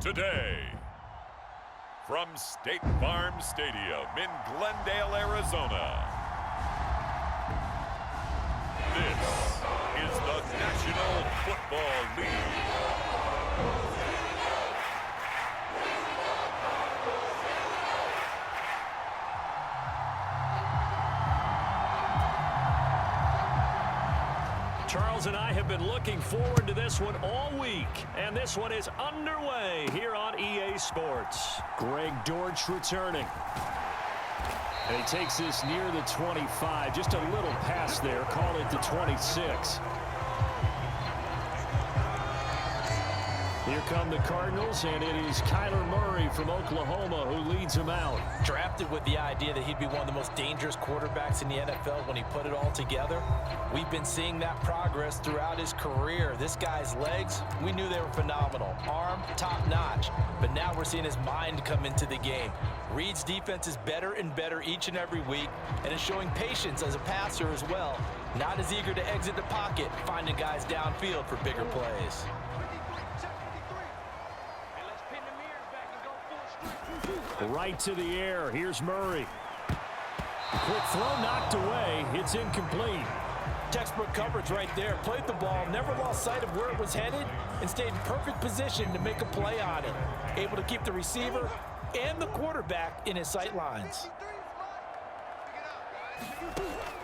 today. From State Farm Stadium in Glendale, Arizona, this is the National Football League. Charles and I have been looking forward to this one all week, and this one is underway here on EA Sports. Greg Dortch returning. And he takes this near the 25, just a little pass there, call it the 26. Here come the Cardinals, and it is Kyler Murray from Oklahoma who leads them out. Drafted with the idea that he'd be one of the most dangerous quarterbacks in the NFL when he put it all together. We've been seeing that progress throughout his career. This guy's legs, we knew they were phenomenal. Arm, top-notch. But now we're seeing his mind come into the game. Reed's defense is better and better each and every week, and is showing patience as a passer as well. Not as eager to exit the pocket, finding guys downfield for bigger plays. Right to the air. Here's Murray. Quick throw knocked away. It's incomplete. Textbook coverage right there. Played the ball, never lost sight of where it was headed, and stayed in perfect position to make a play on it. Able to keep the receiver and the quarterback in his sight lines.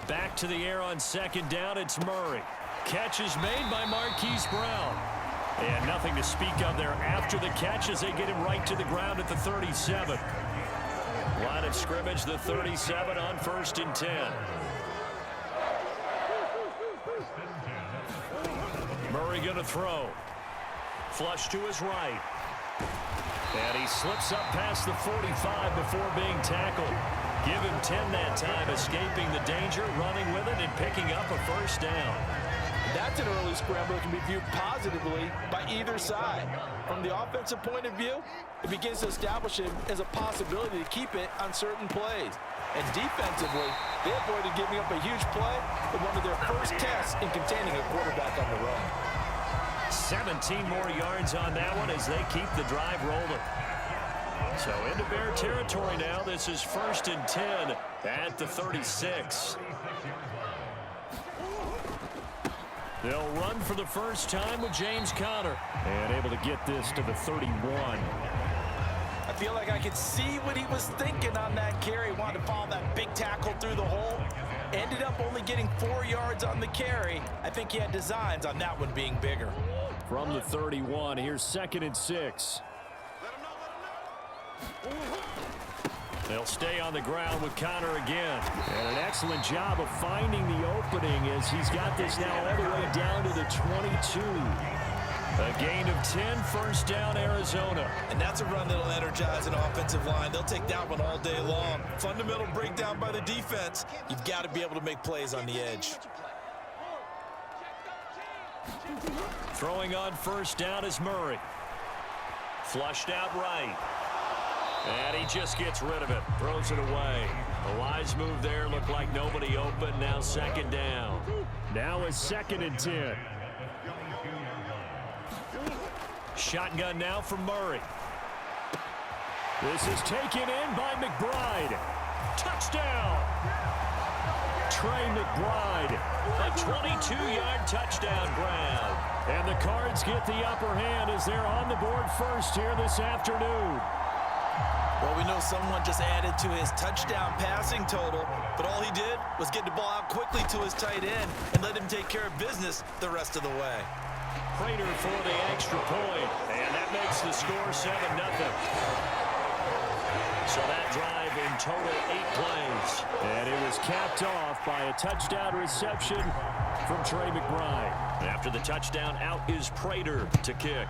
Back to the air on second down. It's Murray. Catch is made by Marquise Brown. And nothing to speak of there after the catch as they get him right to the ground at the 37. Line of scrimmage, the 37 on 1st and 10. Murray going to throw. Flush to his right. And he slips up past the 45 before being tackled. Give him 10 that time, escaping the danger, running with it, and picking up a first down. That's an early scramble that can be viewed positively by either side. From the offensive point of view, it begins to establish him as a possibility to keep it on certain plays. And defensively, they avoided giving up a huge play in one of their first tests in containing a quarterback on the run. 17 more yards on that one as they keep the drive rolling. So into Bear territory now. This is 1st and 10 at the 36. They'll run for the first time with James Conner. And able to get this to the 31. I feel like I could see what he was thinking on that carry. Wanted to follow that big tackle through the hole. Ended up only getting 4 yards on the carry. I think he had designs on that one being bigger. From the 31, here's 2nd and 6. They'll stay on the ground with Conner again. And an excellent job of finding the opening as he's got this now all the way down to the 22. A gain of 10, 1st down, Arizona. And that's a run that'll energize an offensive line. They'll take that one all day long. Fundamental breakdown by the defense. You've got to be able to make plays on the edge. Throwing on 1st down is Murray. Flushed out right. And he just gets rid of it. Throws it away. A wise move there. Looked like nobody open. Now 2nd down. Now is 2nd and 10. Shotgun now from Murray. This is taken in by McBride. Touchdown! Trey McBride. A 22-yard touchdown grab. And the Cards get the upper hand as they're on the board first here this afternoon. Well, we know someone just added to his touchdown passing total, but all he did was get the ball out quickly to his tight end and let him take care of business the rest of the way. Prater for the extra point, and that makes the score 7-0. So that drive in total 8 plays. And it was capped off by a touchdown reception from Trey McBride. After the touchdown, out is Prater to kick.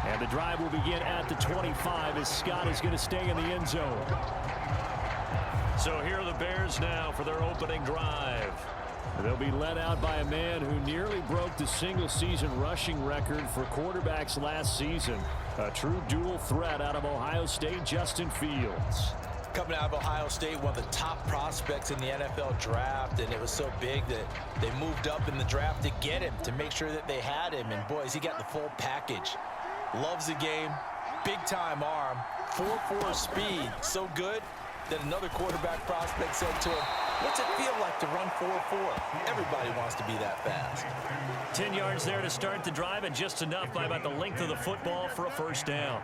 And the drive will begin at the 25 as Scott is going to stay in the end zone. So here are the Bears now for their opening drive. They'll be led out by a man who nearly broke the single-season rushing record for quarterbacks last season. A true dual threat out of Ohio State, Justin Fields. coming out of Ohio State, one of the top prospects in the NFL draft, and it was so big that they moved up in the draft to get him, to make sure that they had him. And boys, he got the full package. Loves the game, big-time arm, 4.4 speed, so good that another quarterback prospect said to him, "What's it feel like to run 4.4? Everybody wants to be that fast." 10 yards there to start the drive, and just enough by about the length of the football for a first down.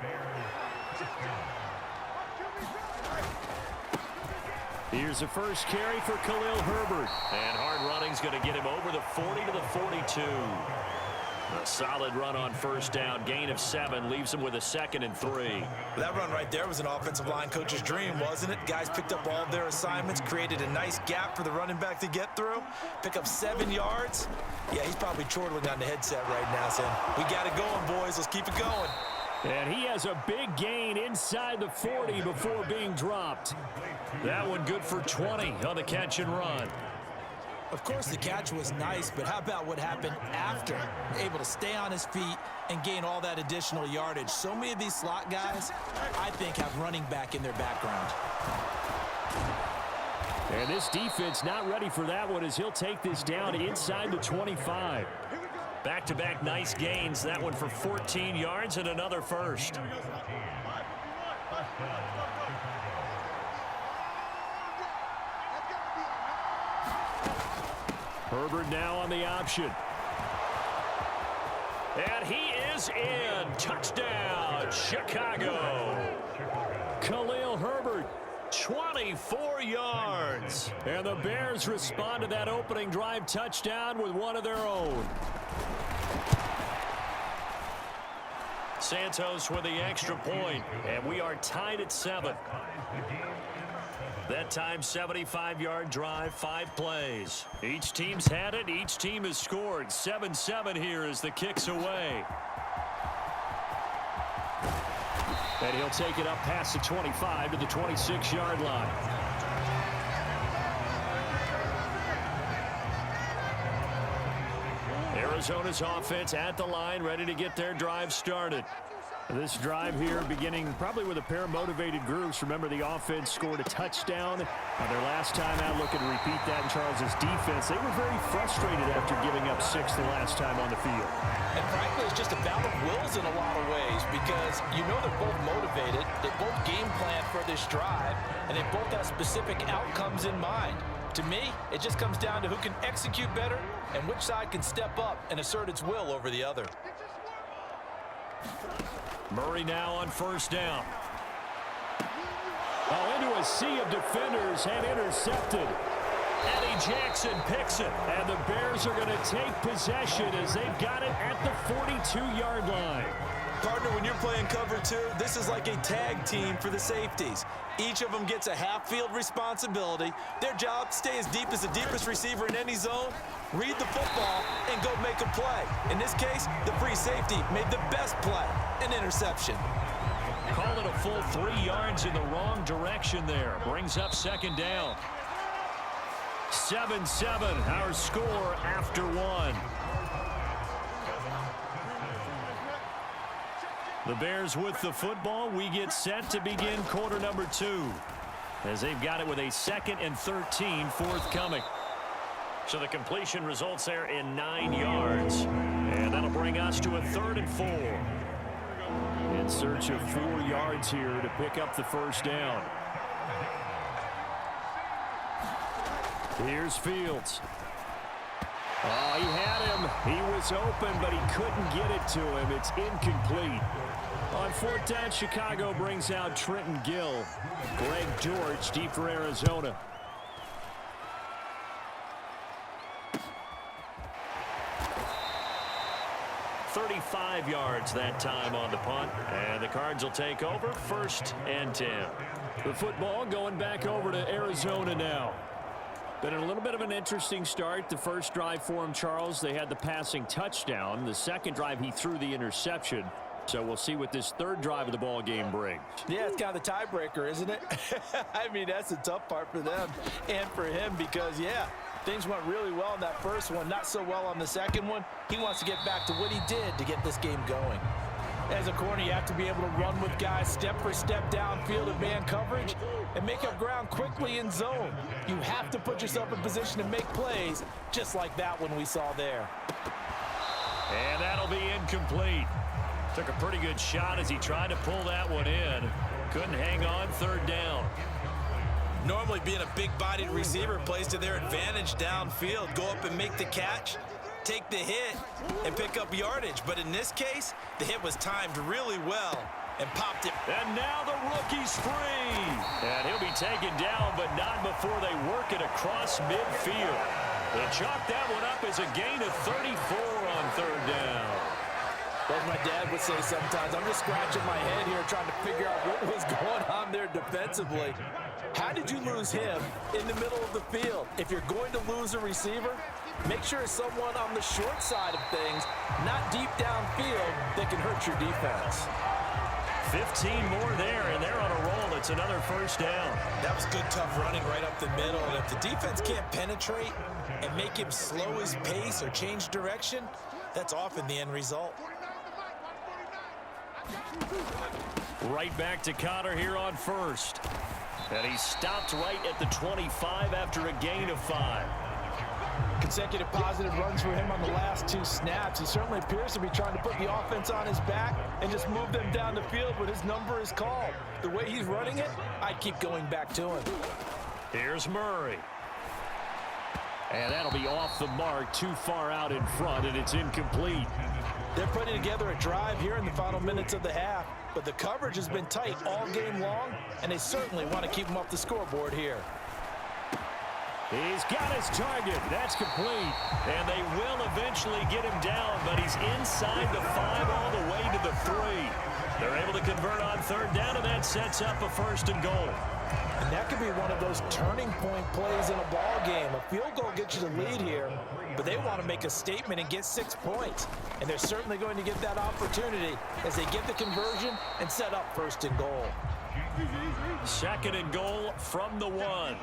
Here's the first carry for Khalil Herbert. And hard running's going to get him over the 40 to the 42. A solid run on first down. Gain of 7 leaves him with a 2nd and 3. That run right there was an offensive line coach's dream, wasn't it? Guys picked up all of their assignments, created a nice gap for the running back to get through, pick up 7 yards. Yeah, he's probably chortling on the headset right now saying, "We got it going, boys. Let's keep it going." And he has a big gain inside the 40 before being dropped. That one good for 20 on the catch and run. Of course, the catch was nice, but how about what happened after? Able to stay on his feet and gain all that additional yardage. So many of these slot guys, I think, have running back in their background. And this defense not ready for that one as he'll take this down inside the 25. Back-to-back nice gains. That one for 14 yards and another first. Herbert now on the option. And he is in. Touchdown, Chicago. Khalil Herbert, 24 yards. And the Bears respond to that opening drive touchdown with one of their own. Santos with the extra point, and we are tied at 7. That time, 75-yard drive, 5 plays. Each team's had it. Each team has scored. 7-7 here as the kick's away. And he'll take it up past the 25 to the 26-yard line. Arizona's offense at the line, ready to get their drive started. This drive here beginning probably with a pair of motivated groups. Remember, the offense scored a touchdown on their last time out, looking to repeat that in Charles's defense. They were very frustrated after giving up 6 the last time on the field. And frankly, it's just a battle of wills in a lot of ways because you know they're both motivated, they both game plan for this drive, and they both have specific outcomes in mind. To me, it just comes down to who can execute better and which side can step up and assert its will over the other. Murray now on first down. Oh, into a sea of defenders and intercepted. Eddie Jackson picks it, and the Bears are going to take possession as they've got it at the 42-yard line. Partner, when you're playing cover 2, this is like a tag team for the safeties. Each of them gets a half-field responsibility. Their job, stay as deep as the deepest receiver in any zone, read the football, and go make a play. In this case, the free safety made the best play, an interception. Call it a full 3 yards in the wrong direction there. Brings up second down. 7-7, our score after 1. The Bears with the football. We get set to begin quarter number 2 as they've got it with a 2nd and 13 forthcoming. So the completion results there in 9 yards. And that'll bring us to a 3rd and 4. In search of 4 yards here to pick up the first down. Here's Fields. Oh, he had him. He was open, but he couldn't get it to him. It's incomplete. On 4th down, Chicago brings out Trenton Gill. Greg George deep for Arizona. "35 yards that time on the punt, and the Cards will take over 1st and 10. The football going back over to Arizona now. Been a little bit of an interesting start. The first drive for him, Charles, they had the passing touchdown. The second drive, he threw the interception. So we'll see what this 3rd drive of the ball game brings. Yeah, it's kind of the tiebreaker, isn't it? I mean, that's the tough part for them and for him because, yeah, things went really well in that first one, not so well on the second one. He wants to get back to what he did to get this game going. As a corner, you have to be able to run with guys step for step downfield of man coverage. and make up ground quickly in zone. You have to put yourself in position to make plays, just like that one we saw there. And that'll be incomplete. Took a pretty good shot as he tried to pull that one in. Couldn't hang on, third down. Normally being a big-bodied receiver plays to their advantage downfield. Go up and make the catch, take the hit, and pick up yardage. But in this case, the hit was timed really well and popped it. And now the rookie's free. And he'll be taken down, but not before they work it across midfield. They chalk that one up as a gain of 34 on third down. Like my dad would say sometimes, I'm just scratching my head here trying to figure out what was going on there defensively. How did you lose him in the middle of the field? If you're going to lose a receiver, make sure it's someone on the short side of things, not deep downfield, that can hurt your defense. 15 more there, and they're on a roll. It's another first down. That was good, tough running right up the middle. And if the defense can't penetrate and make him slow his pace or change direction, that's often the end result. Right back to Connor here on first. And he stopped right at the 25 after a gain of 5. Consecutive positive runs for him on the last 2 snaps. He certainly appears to be trying to put the offense on his back and just move them down the field when his number is called. The way he's running it, I'd keep going back to him. Here's Murray. And that'll be off the mark, too far out in front, and it's incomplete. They're putting together a drive here in the final minutes of the half, but the coverage has been tight all game long, and they certainly want to keep him off the scoreboard here. He's got his target. That's complete. And they will eventually get him down, but he's inside the 5 all the way to the 3. They're able to convert on third down, and that sets up a first and goal. And that could be one of those turning point plays in a ball game. A field goal gets you the lead here, but they want to make a statement and get 6 points. And they're certainly going to get that opportunity as they get the conversion and set up first and goal. Second and goal from the 1.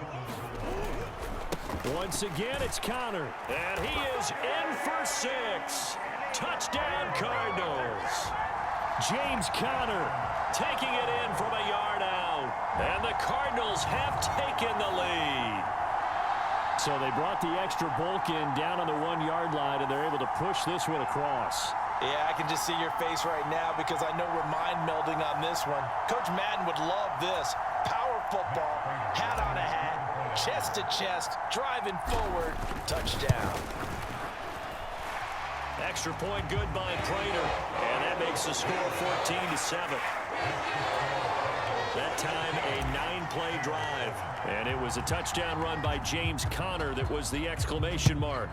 Once again, it's Connor. And he is in for 6. Touchdown, Cardinals. James Conner taking it in from a yard out. And the Cardinals have taken the lead. So they brought the extra bulk in down on the 1-yard line, and they're able to push this one across. Yeah, I can just see your face right now because I know we're mind melding on this one. Coach Madden would love this. Power football, hat on a hat, chest to chest, driving forward, touchdown. Extra point good by Prater, and that makes the score 14-7. That time a 9-play drive, and it was a touchdown run by James Conner that was the exclamation mark.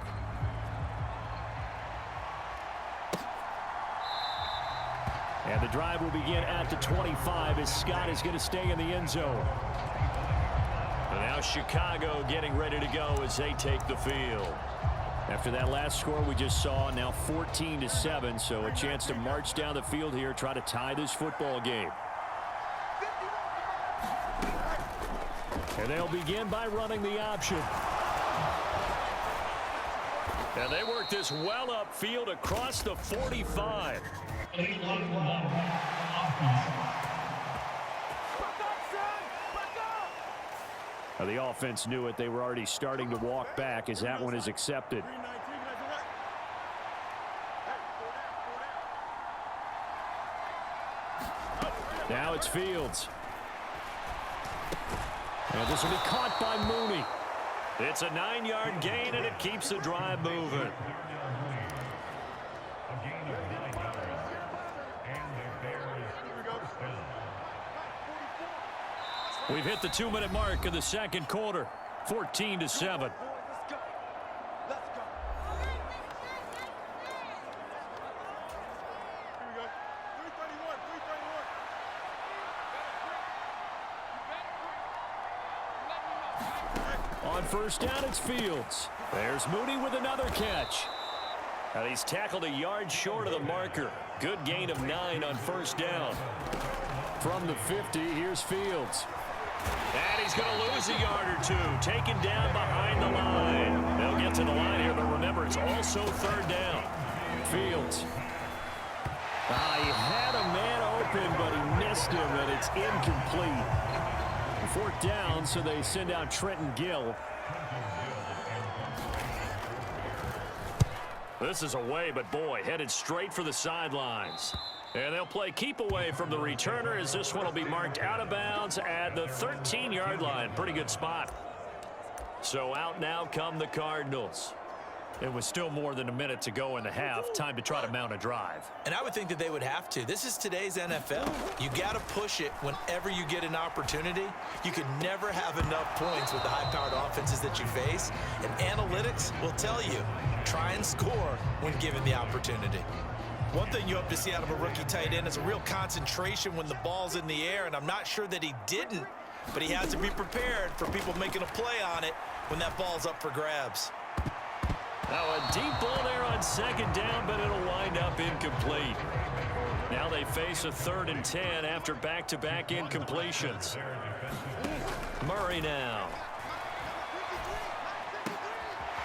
And the drive will begin at the 25 as Scott is going to stay in the end zone. And now Chicago getting ready to go as they take the field. After that last score we just saw, now 14-7, so a chance to march down the field here, try to tie this football game. And they'll begin by running the option. And they work this well upfield across the 45. Now the offense knew it. They were already starting to walk back as that one is accepted. Now it's Fields. And this will be caught by Mooney. It's a 9-yard gain, and it keeps the drive moving. We've hit the 2-minute mark of the second quarter, 14-7. On first down, it's Fields. There's Mooney with another catch. And he's tackled a yard short of the marker. Good gain of 9 on first down. From the 50, here's Fields. And he's going to lose a yard or 2. Taken down behind the line. They'll get to the line here, but remember, it's also third down. Fields. He had a man open, but he missed him, and it's incomplete. 4th down, so they send out Trenton Gill. This is away, but boy, headed straight for the sidelines. And they'll play keep away from the returner as this one will be marked out of bounds at the 13-yard line. Pretty good spot. So out now come the Cardinals. It was still more than a minute to go in the half. Time to try to mount a drive. And I would think that they would have to. This is today's NFL. You got to push it whenever you get an opportunity. You could never have enough points with the high-powered offenses that you face. And analytics will tell you, try and score when given the opportunity. One thing you hope to see out of a rookie tight end is a real concentration when the ball's in the air, and I'm not sure that he didn't, but he has to be prepared for people making a play on it when that ball's up for grabs. Now a deep ball there on 2nd down, but it'll wind up incomplete. Now they face a 3rd and 10 after back-to-back incompletions. Murray now.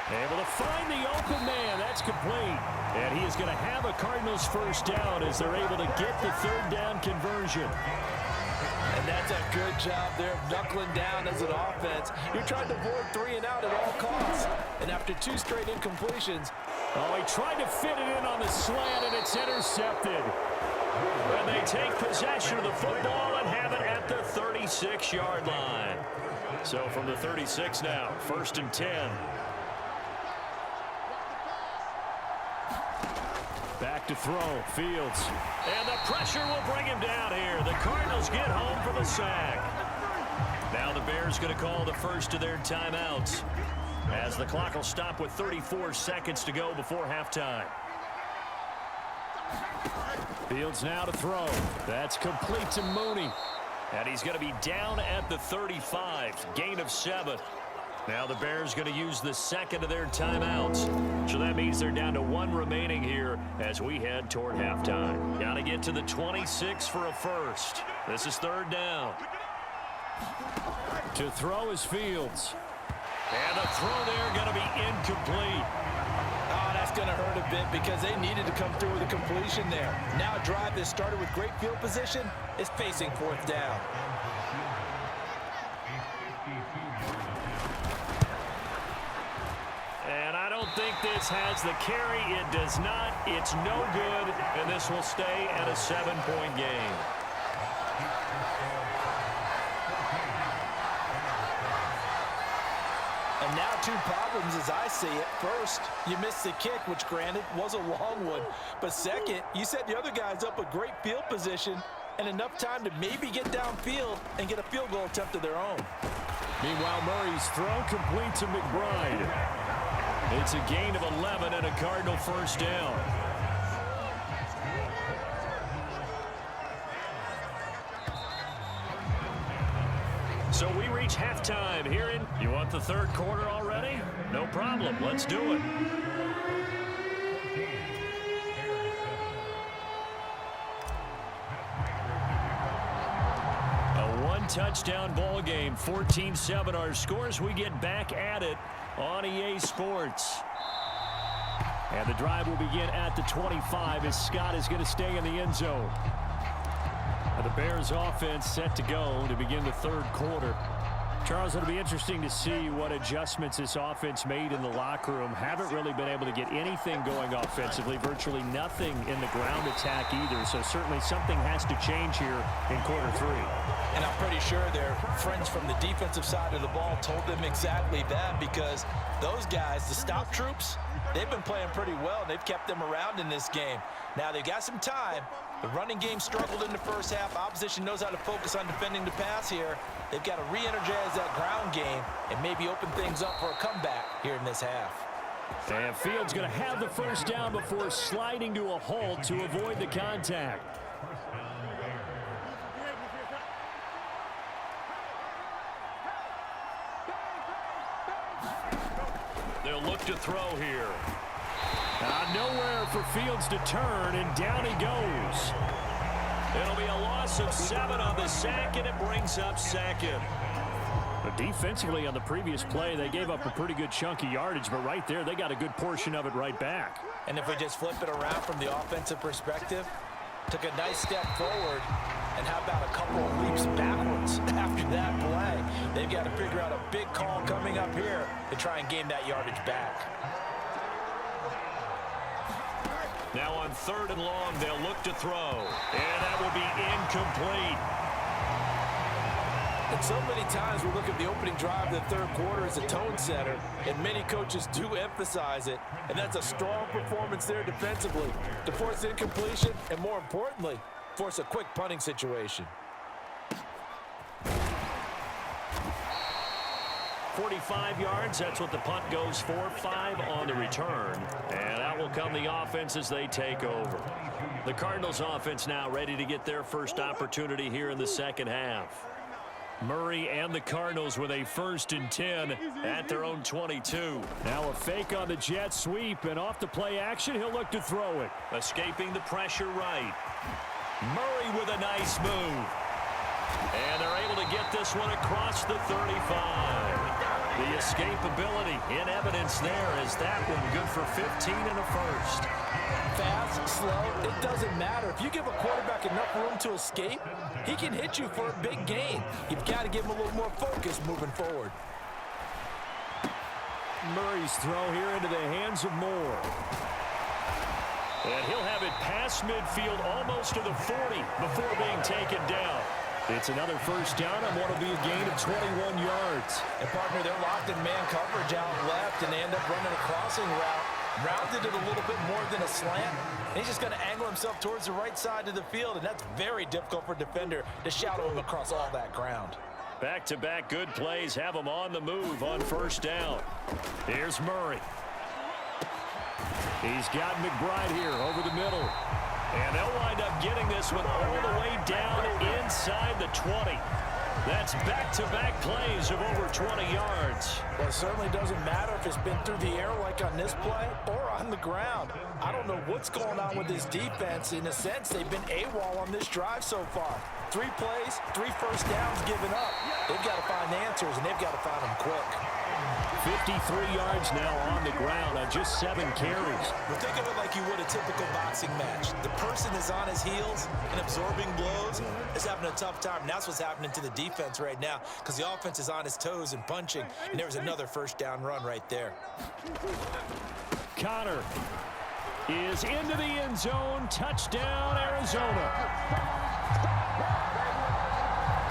Able to find the open man. That's complete. And he is going to have a Cardinals 1st down as they're able to get the 3rd down conversion. And that's a good job there of knuckling down as an offense. You're trying to avoid 3 and out at all costs. And after 2 straight incompletions. Oh, he tried to fit it in on the slant, and it's intercepted. And they take possession of the football and have it at the 36-yard line. So from the 36 now, 1st and 10. Back to throw, Fields. And the pressure will bring him down here. The Cardinals get home for the sack. Now the Bears going to call the first of their timeouts, as the clock will stop with 34 seconds to go before halftime. Fields now to throw. That's complete to Mooney. And he's going to be down at the 35. Gain of 7. Now the Bears going to use the 2nd of their timeouts. So that means they're down to 1 remaining here as we head toward halftime. Got to get to the 26 for a first. This is 3rd down. To throw is Fields. And the throw there going to be incomplete. Oh, that's going to hurt a bit because they needed to come through with a completion there. Now a drive that started with great field position is facing 4th down. And I don't think this has the carry. It does not. It's no good. And this will stay at a 7-point game. And now 2 problems as I see it. First, you missed the kick, which granted was a long one. But second, you set the other guys up with great field position and enough time to maybe get downfield and get a field goal attempt of their own. Meanwhile, Murray's throw complete to McBride. It's a gain of 11 and a Cardinal 1st down. So we reach halftime here in... You want the 3rd quarter already? No problem. Let's do it. A 1-touchdown ball game. 14-7 our scores. We get back at it on EA Sports. And the drive will begin at the 25 as Scott is going to stay in the end zone. And the Bears offense set to go to begin the 3rd quarter. Charles, it'll be interesting to see what adjustments this offense made in the locker room. Haven't really been able to get anything going offensively, virtually nothing in the ground attack either. So certainly something has to change here in quarter 3. And I'm pretty sure their friends from the defensive side of the ball told them exactly that, because those guys, the stop troops, they've been playing pretty well. They've kept them around in this game. Now they've got some time. The running game struggled in the first half. Opposition knows how to focus on defending the pass here. They've got to re-energize that ground game and maybe open things up for a comeback here in this half. And Fields going to have the 1st down before sliding to a halt to avoid the contact. They'll look to throw here. Nowhere for Fields to turn, and down he goes. It'll be a loss of 7 on the sack, and it brings up 2nd. But defensively on the previous play, they gave up a pretty good chunk of yardage, but right there, they got a good portion of it right back. And if we just flip it around from the offensive perspective, took a nice step forward, And how about a couple of leaps backwards after that play? They've got to figure out a big call coming up here to try and gain that yardage back. Now on 3rd and long, they'll look to throw. And that will be incomplete. And so many times we look at the opening drive of the third quarter as a tone setter, and many coaches do emphasize it. And that's a strong performance there defensively to force incompletion and, more importantly, force a quick punting situation. 45 yards, that's what the punt goes for. 5 on the return. And out will come the offense as they take over. The Cardinals offense now ready to get their first opportunity here in the second half. Murray and the Cardinals with a 1st and 10 at their own 22. Now a fake on the jet sweep, and off the play action, he'll look to throw it. Escaping the pressure right. Murray with a nice move. And they're able to get this one across the 35. The escapability in evidence there as that one good for 15 and a first. Fast, slow, it doesn't matter. If you give a quarterback enough room to escape, he can hit you for a big gain. You've got to give him a little more focus moving forward. Murray's throw here into the hands of Moore. And he'll have it past midfield almost to the 40 before being taken down. It's another first down on what will be a gain of 21 yards. And, partner, they're locked in man coverage out left, and they end up running a crossing route. Rounded it a little bit more than a slant. And he's just going to angle himself towards the right side of the field, and that's very difficult for a defender to shadow him across all that ground. Back-to-back good plays have him on the move on first down. Here's Murray. He's got McBride here over the middle. And they'll wind up getting this one all the way down inside the 20. That's back-to-back plays of over 20 yards. Well, it certainly doesn't matter if it's been through the air like on this play or on the ground. I don't know what's going on with this defense. In a sense, they've been AWOL on this drive so far. 3 plays, 3 first downs given up. They've got to find answers, and they've got to find them quick. 53 yards now on the ground on just 7 carries. Well, think of it like you would a typical boxing match. The person is on his heels and absorbing blows, is having a tough time. And that's what's happening to the defense right now because the offense is on his toes and punching. And there was another first down run right there. Connor is into the end zone. Touchdown, Arizona.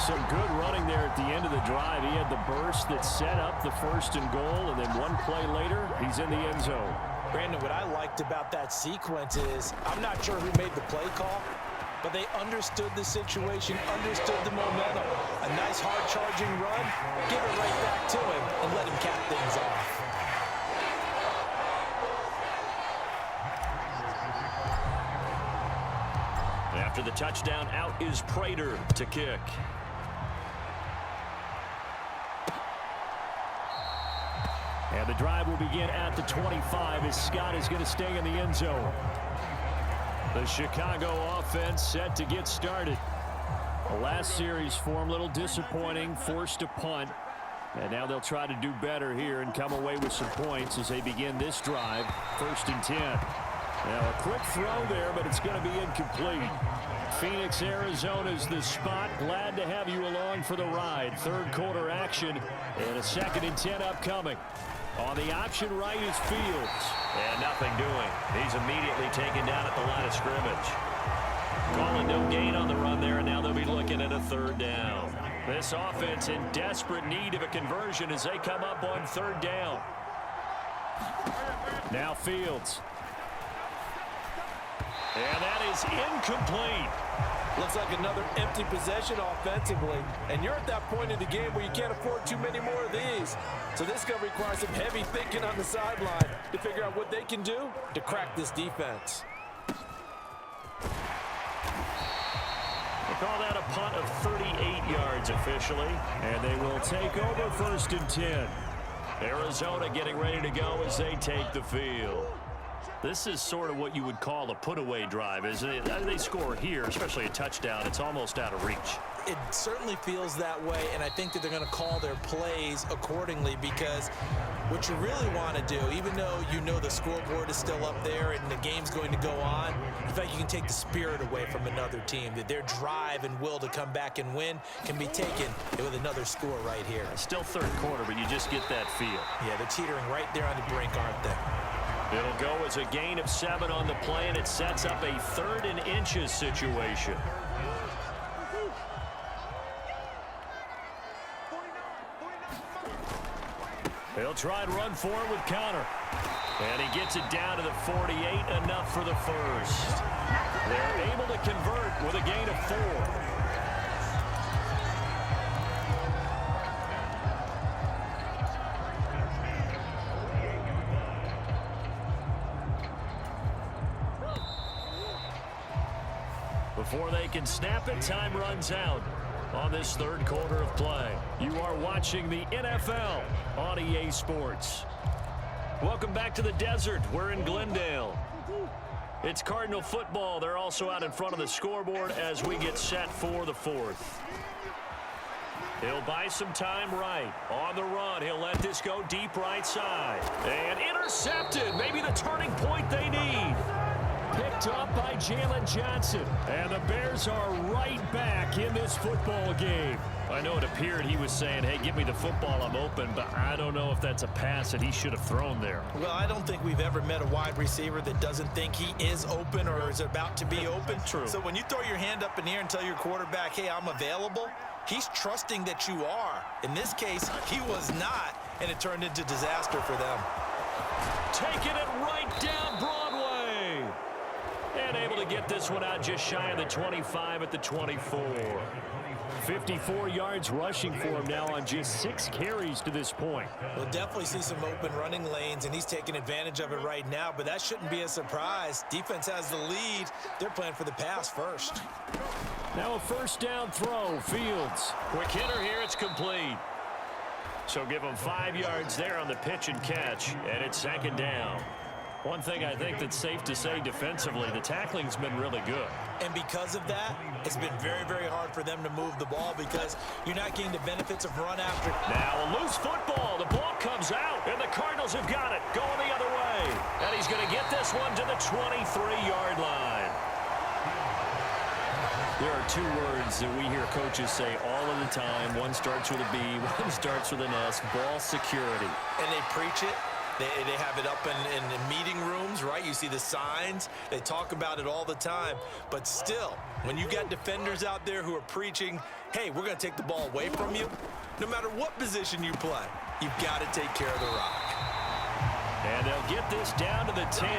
Some good running there at the end of the drive. He had the burst that set up the 1st and goal, and then one play later, he's in the end zone. Brandon, what I liked about that sequence is I'm not sure who made the play call, but they understood the situation, understood the momentum. A nice hard-charging run, give it right back to him, and let him cap things off. After the touchdown, out is Prater to kick. And the drive will begin at the 25 as Scott is going to stay in the end zone. The Chicago offense set to get started. The last series for him, a little disappointing, forced a punt. And now they'll try to do better here and come away with some points as they begin this drive, 1st and 10. Now a quick throw there, but it's going to be incomplete. Phoenix, Arizona is the spot. Glad to have you along for the ride. 3rd quarter action and a 2nd and 10 upcoming. On the option right is Fields. And nothing doing. He's immediately taken down at the line of scrimmage. Calling no gain on the run there, and now they'll be looking at a 3rd down. This offense in desperate need of a conversion as they come up on 3rd down. Now Fields. And that is incomplete. Looks like another empty possession offensively. And you're at that point in the game where you can't afford too many more of these. So this is going to require some heavy thinking on the sideline to figure out what they can do to crack this defense. They call that a punt of 38 yards officially. And they will take over 1st and 10. Arizona getting ready to go as they take the field. This is sort of what you would call a put-away drive, isn't it? They score here, especially a touchdown. It's almost out of reach. It certainly feels that way, and I think that they're going to call their plays accordingly, because what you really want to do, even though you know the scoreboard is still up there and the game's going to go on, in fact, you can take the spirit away from another team, that their drive and will to come back and win can be taken with another score right here. Still third quarter, but you just get that feel. Yeah, they're teetering right there on the brink, aren't they? It'll go as a gain of 7 on the play, and it sets up a 3rd and inches situation. He'll try and run for it with Connor. And he gets it down to the 48, enough for the first. They're able to convert with a gain of 4. Before they can snap it, time runs out on this 3rd quarter of play. You are watching the NFL on EA Sports. Welcome back to the desert. We're in Glendale. It's Cardinal football. They're also out in front of the scoreboard as we get set for the 4th. He'll buy some time right. On the run, he'll let this go deep right side. And intercepted. Maybe the turning point they need. Picked up by Jalen Johnson. And the Bears are right back in this football game. I know it appeared he was saying, hey, give me the football, I'm open, but I don't know if that's a pass that he should have thrown there. Well, I don't think we've ever met a wide receiver that doesn't think he is open or is about to be open. True. So when you throw your hand up in the air and tell your quarterback, hey, I'm available, he's trusting that you are. In this case, he was not, and it turned into disaster for them. Taking it right down Broadway. And able to get this one out just shy of the 25 at the 24. 54 yards rushing for him now on just 6 carries to this point. We'll definitely see some open running lanes, and he's taking advantage of it right now, but that shouldn't be a surprise. Defense has the lead. They're playing for the pass first. Now a 1st down throw. Fields. Quick hitter here. It's complete. So give him 5 yards there on the pitch and catch, and it's 2nd down. One thing I think that's safe to say defensively, the tackling's been really good. And because of that, it's been very, very hard for them to move the ball because you're not getting the benefits of run after. Now a loose football. The ball comes out, and the Cardinals have got it. Going the other way. And he's going to get this one to the 23-yard line. There are 2 words that we hear coaches say all of the time. One starts with a B, one starts with an S, ball security. And they preach it. They have it up in meeting rooms, right? You see the signs. They talk about it all the time. But still, when you got defenders out there who are preaching, hey, we're going to take the ball away from you, no matter what position you play, you've got to take care of the rock. And they'll get this down to the 10.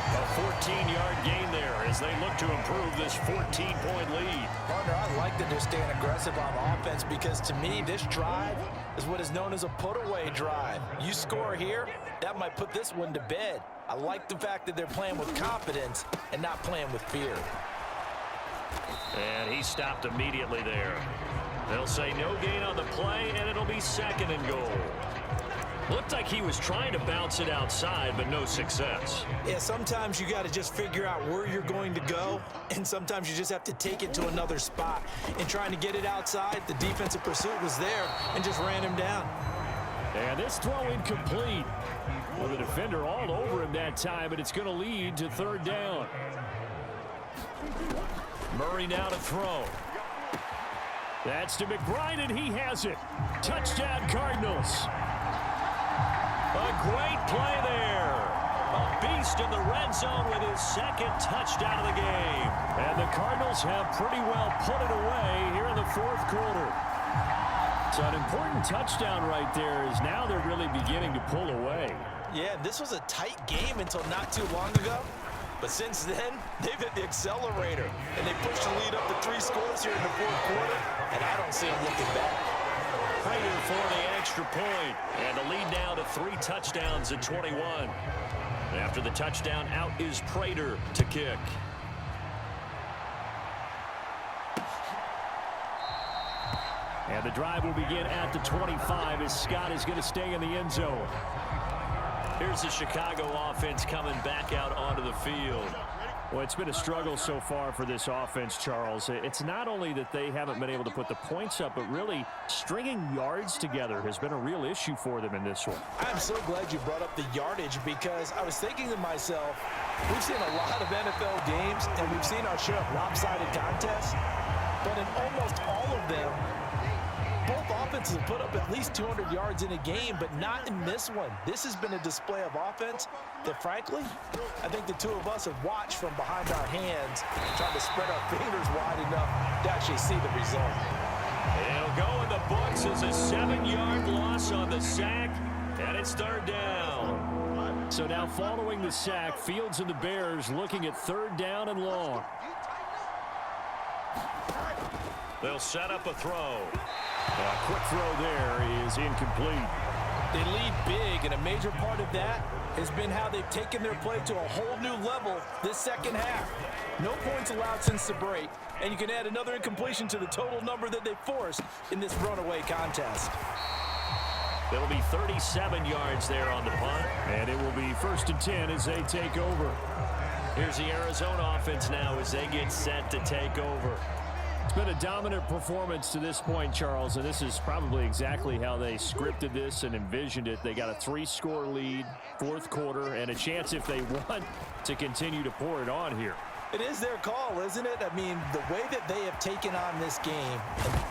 A 14-yard gain there as they look to improve this 14-point lead. Partner, I like that they're staying aggressive on offense because, to me, this drive is what is known as a put-away drive. You score here, that might put this one to bed. I like the fact that they're playing with confidence and not playing with fear. And he stopped immediately there. They'll say no gain on the play, and it'll be 2nd and goal. Looked like he was trying to bounce it outside, but no success. Yeah, sometimes you got to just figure out where you're going to go, and sometimes you just have to take it to another spot. And trying to get it outside, the defensive pursuit was there and just ran him down. And this throw incomplete. Well, the defender all over him that time, but it's going to lead to 3rd down. Murray now to throw. That's to McBride, and he has it. Touchdown, Cardinals. A great play there. A beast in the red zone with his 2nd touchdown of the game. And the Cardinals have pretty well put it away here in the 4th quarter. So an important touchdown right there is now they're really beginning to pull away. Yeah, this was a tight game until not too long ago. But since then, they've hit the accelerator. And they pushed the lead up to 3 scores here in the 4th quarter. And I don't see them looking back. Prater for the extra point. And the lead now to 3 touchdowns at 21. After the touchdown, out is Prater to kick. And the drive will begin at the 25 as Scott is going to stay in the end zone. Here's the Chicago offense coming back out onto the field. Well, it's been a struggle so far for this offense, Charles. It's not only that they haven't been able to put the points up, but really stringing yards together has been a real issue for them in this one. I'm so glad you brought up the yardage because I was thinking to myself, we've seen a lot of NFL games and we've seen our share of lopsided contests, but in almost all of them, both offenses have put up at least 200 yards in a game, but not in this one. This has been a display of offense that, frankly, I think the two of us have watched from behind our hands, trying to spread our fingers wide enough to actually see the result. It'll go in the books as a 7-yard loss on the sack, and it's third down. So now following the sack, Fields and the Bears looking at third down and long. They'll set up a throw. A quick throw there is incomplete. They lead big, and a major part of that has been how they've taken their play to a whole new level this second half. No points allowed since the break, and you can add another incompletion to the total number that they forced in this runaway contest. There'll be 37 yards there on the punt, and it will be 1st and 10 as they take over. Here's the Arizona offense now as they get set to take over. It's been a dominant performance to this point, Charles, and this is probably exactly how they scripted this and envisioned it. They got a 3-score lead, fourth quarter, and a chance if they want to continue to pour it on here. It is their call, isn't it? I mean, the way that they have taken on this game.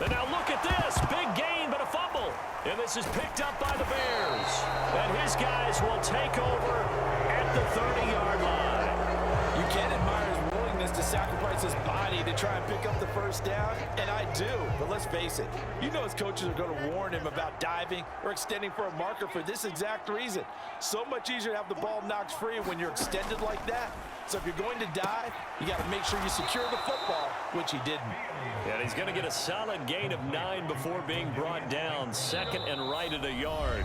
And now look at this. Big gain, but a fumble. And this is picked up by the Bears. And his guys will take over at the 30-yard line. You can admire his willingness to sacrifice his body to try and pick up the first down, and I do. But let's face it, you know his coaches are going to warn him about diving or extending for a marker for this exact reason. So much easier to have the ball knocked free when you're extended like that. So if you're going to dive, you got to make sure you secure the football, which he didn't. And he's going to get a solid gain of 9 before being brought down. Second and right at a yard.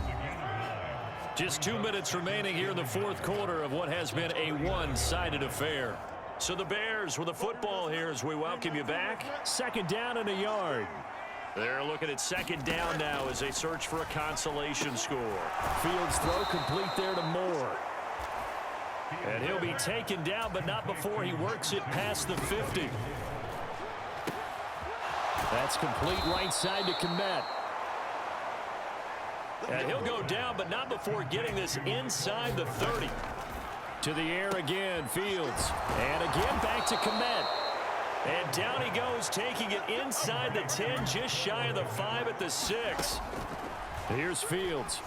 Just 2 minutes remaining here in the fourth quarter of what has been a one-sided affair. So the Bears with the football here as we welcome you back. Second down and a yard. They're looking at second down now as they search for a consolation score. Fields throw complete there to Moore. And he'll be taken down, but not before he works it past the 50. That's complete right side to Kmet. And he'll go down, but not before getting this inside the 30. To the air again, Fields. And again back to Kmet. And down he goes, taking it inside the 10, just shy of the 5 at the 6. Here's Fields.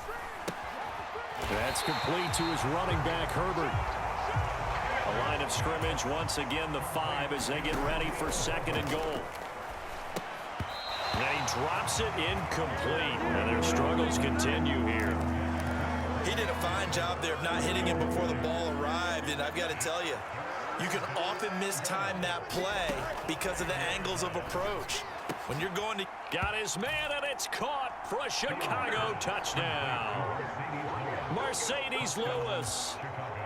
That's complete to his running back, Herbert. A line of scrimmage, once again the 5 as they get ready for second and goal. And he drops it incomplete, and their struggles continue here. He did a fine job there of not hitting him before the ball arrived, and I've got to tell you, you can often mistime that play because of the angles of approach. When you're going to... Got his man, and it's caught for a Chicago touchdown. Mercedes Lewis,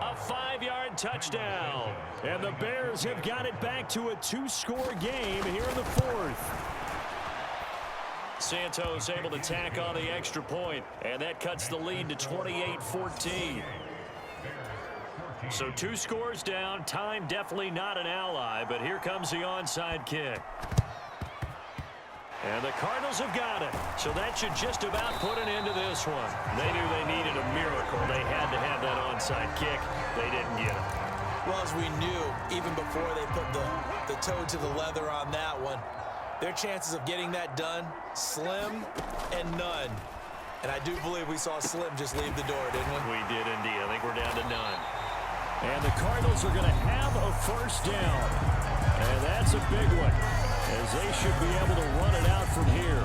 a 5-yard touchdown. And the Bears have got it back to a 2-score game here in the fourth. Santos able to tack on the extra point, and that cuts the lead to 28-14. So 2 scores down. Time definitely not an ally, but here comes the onside kick. And the Cardinals have got it. So that should just about put an end to this one. They knew they needed a miracle. They had to have that onside kick. They didn't get it. Well, as we knew, even before they put the toe to the leather on that one, their chances of getting that done, slim and none. And I do believe we saw Slim just leave the door, didn't we? We did indeed. I think we're down to none. And the Cardinals are going to have a first down. And that's a big one, as they should be able to run it out from here.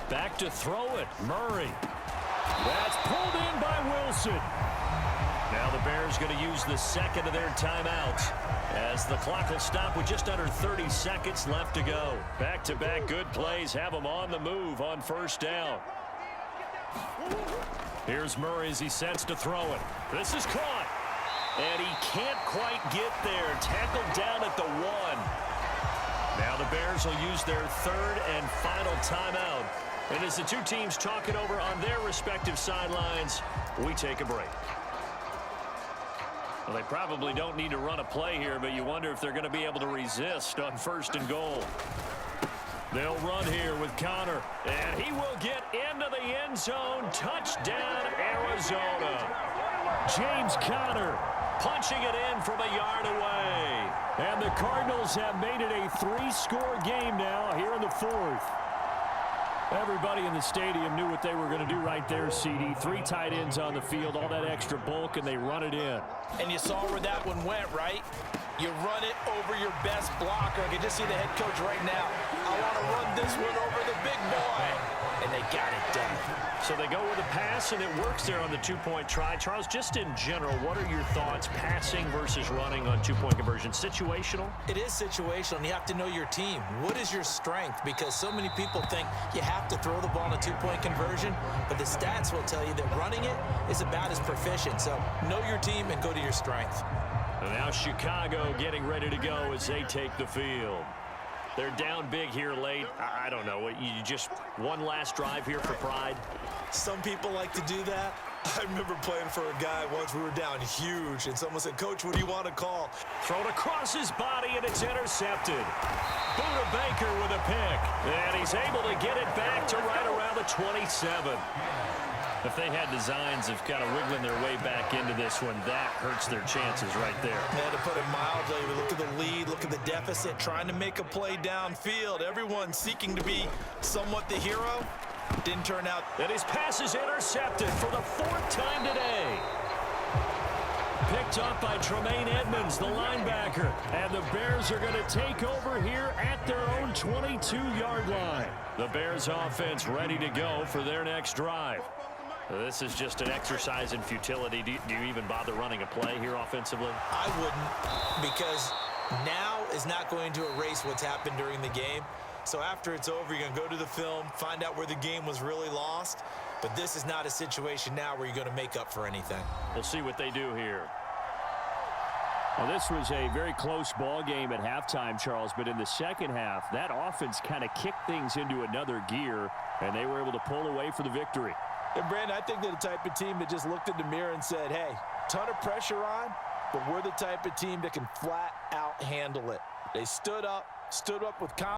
Back to throw it, Murray. That's pulled in by Wilson. Now the Bears going to use the second of their timeouts as the clock will stop with just under 30 seconds left to go. Back-to-back good plays have them on the move on first down. Here's Murray as he sets to throw it. This is caught. And he can't quite get there. Tackled down at the 1. Now the Bears will use their third and final timeout And as the two teams talk it over on their respective sidelines, we take a break. Well, they probably don't need to run a play here, but you wonder if they're going to be able to resist on 1st and goal. They'll run here with Connor, and he will get into the end zone. Touchdown, Arizona. James Conner punching it in from a yard away. And the Cardinals have made it a 3-score game now here in the 4th. Everybody in the stadium knew what they were going to do right there, CD. 3 tight ends on the field, all that extra bulk, and they run it in. And you saw where that one went, right? You run it over your best blocker. I can just see the head coach right now. I want to run this one over the big boy. And they got it done. So they go with a pass, and it works there on the 2-point try. Charles, just in general, what are your thoughts passing versus running on 2-point conversion? Situational? It is situational, and you have to know your team. What is your strength? Because so many people think you have to throw the ball in a 2-point conversion, but the stats will tell you that running it is about as proficient. So know your team and go to your strength. And now Chicago getting ready to go as they take the field. They're down big here late. I don't know. You just one last drive here for pride? Some people like to do that. I remember playing for a guy once. We were down huge, and someone said, "Coach, what do you want to call?" Thrown across his body, and it's intercepted. Buda Baker with a pick, and he's able to get it back to right around the 27. If they had designs of kind of wriggling their way back into this one, that hurts their chances right there. Yeah, to put it mildly, look at the lead, look at the deficit, trying to make a play downfield. Everyone seeking to be somewhat the hero. Didn't turn out. And his pass is intercepted for the 4th time today. Picked up by Tremaine Edmonds, the linebacker. And the Bears are going to take over here at their own 22-yard line. The Bears offense ready to go for their next drive. This is just an exercise in futility. Do you even bother running a play here offensively? I wouldn't, because now is not going to erase what's happened during the game. So after it's over, you're going to go to the film, find out where the game was really lost. But this is not a situation now where you're going to make up for anything. We'll see what they do here. Well, this was a very close ball game at halftime, Charles, but in the second half, that offense kind of kicked things into another gear, and they were able to pull away for the victory. And, Brandon, I think they're the type of team that just looked in the mirror and said, hey, ton of pressure on, but we're the type of team that can flat out handle it. They stood up with confidence.